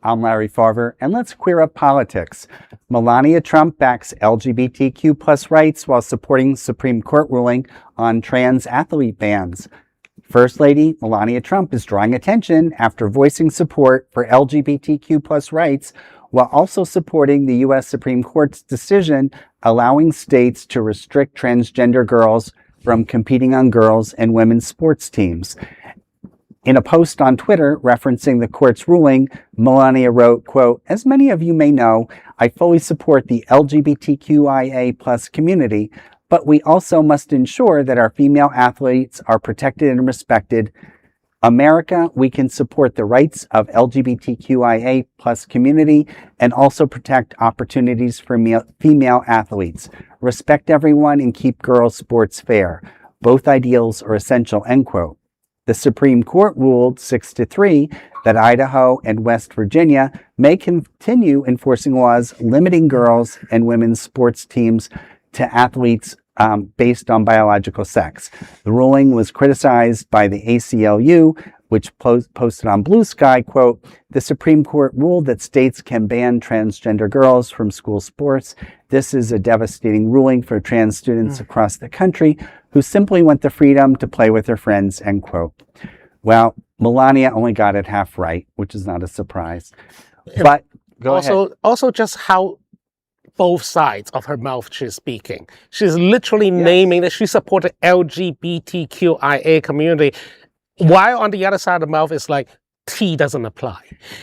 I'm Larry Farver, and let's queer up politics. Melania Trump backs LGBTQ plus rights while supporting Supreme Court ruling on trans athlete bans. First Lady Melania Trump is drawing attention after voicing support for LGBTQ plus rights while also supporting the U.S. Supreme Court's decision allowing states to restrict transgender girls from competing on girls' and women's sports teams. In a post on Twitter referencing the court's ruling, Melania wrote, quote, "As many of you may know, I fully support the LGBTQIA plus community, but we also must ensure that our female athletes are protected and respected. America, we can support the rights of LGBTQIA plus community and also protect opportunities for female athletes. Respect everyone and keep girls' sports fair. Both ideals are essential," end quote. The Supreme Court ruled 6-3 that Idaho and West Virginia may continue enforcing laws limiting girls' and women's sports teams to athletes based on biological sex. The ruling was criticized by the ACLU, which posted on Blue Sky, quote, "The Supreme Court ruled that states can ban transgender girls from school sports. This is a devastating ruling for trans students across the country who simply want the freedom to play with their friends," end quote. Well, Melania only got it half right, which is not a surprise. But go ahead. Also just how both sides of her mouth she's speaking. She's literally naming that she supported LGBTQIA community, while on the other side of the mouth is like, T doesn't apply.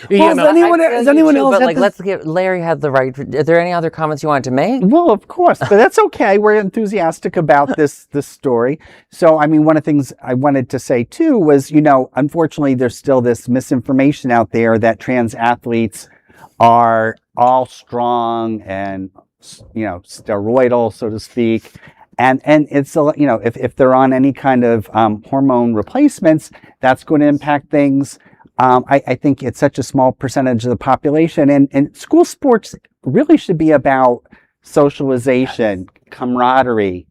Well, does anyone else but let's give Larry had the right. Are there any other comments you wanted to make? Well, of course, but that's okay. We're enthusiastic about this story. So, I mean, one of the things I wanted to say too was, unfortunately, there's still this misinformation out there that trans athletes are all strong and, steroidal, so to speak. And it's, if they're on any kind of hormone replacements, that's going to impact things. I think it's such a small percentage of the population. And school sports really should be about socialization, camaraderie,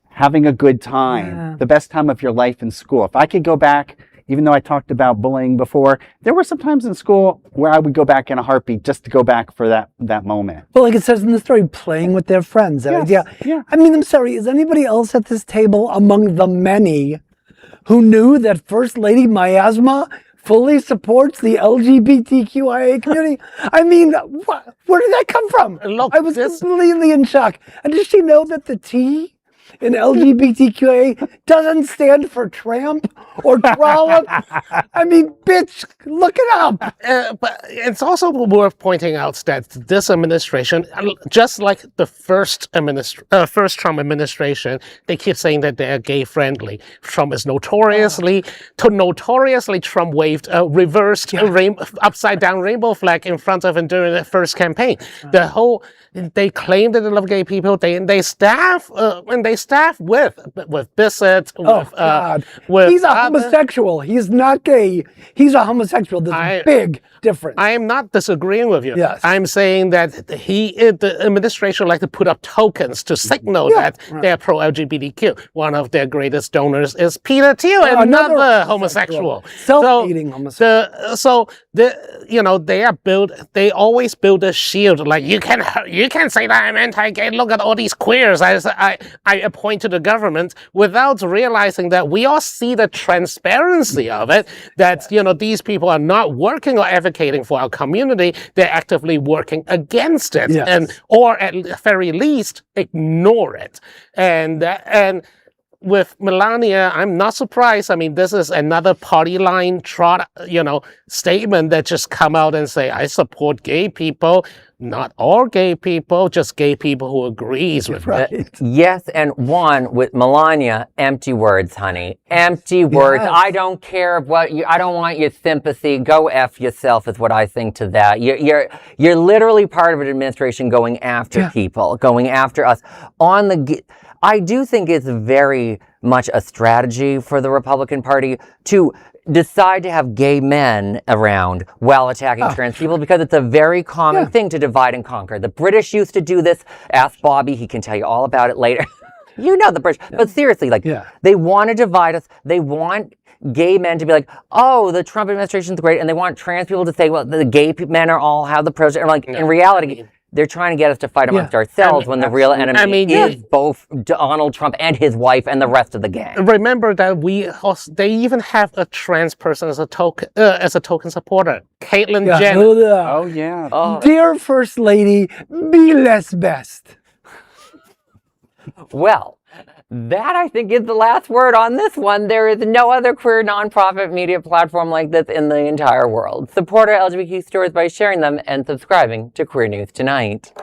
having a good time, the best time of your life in school. If I could go back, even though I talked about bullying before, there were some times in school where I would go back in a heartbeat just to go back for that moment. Well, like it says in the story, playing with their friends. Yeah. I mean, I'm sorry, is anybody else at this table among the many who knew that First Lady Miasma fully supports the LGBTQIA community? I mean, where did that come from? Look, I was completely in shock. And does she know that the T in LGBTQIA doesn't stand for tramp or trollop? I mean, bitch, look it up. But it's also worth pointing out that this administration, just like the first Trump administration, they keep saying that they're gay friendly. Trump is notoriously Trump waved a reversed upside down rainbow flag in front of him during the first campaign. They claim that they love gay people. They staff with Bissett. God. He's a homosexual. He's not gay. He's a homosexual. There's a big difference. I am not disagreeing with you. Yes. I'm saying that the administration like to put up tokens to signal that they're pro-LGBTQ. One of their greatest donors is Peter Thiel, another homosexual. Self-hating homosexual. They always build a shield like you can't say that I'm anti-gay. Look at all these queers I appoint to the government without realizing that we all see the transparency of it, that, these people are not working or advocating for our community. They're actively working against it or at the very least ignore it. And with Melania, I'm not surprised. I mean, this is another party line statement that just come out and say, I support gay people. Not all gay people, just gay people who agrees with it. Yes, and one with Melania, empty words, honey. Empty words. Yes. I don't care I don't want your sympathy. Go F yourself is what I think to that. You're literally part of an administration going after people, going after us. I do think it's very much a strategy for the Republican Party to decide to have gay men around while attacking trans people, because it's a very common thing to divide and conquer. The British used to do this. Ask Bobby, he can tell you all about it later. The British. But seriously, they want to divide us. They want gay men to be like, oh, the Trump administration's great, and they want trans people to say, well, the gay men are all have the pros. And like, in reality, they're trying to get us to fight amongst ourselves when the real enemy is both Donald Trump and his wife and the rest of the gang. Remember that they even have a trans person as a token supporter, Caitlyn Jenner. Oh, yeah. Oh. Dear First Lady, be less best. Well, that I think is the last word on this one. There is no other queer nonprofit media platform like this in the entire world. Support our LGBTQ stories by sharing them and subscribing to Queer News Tonight.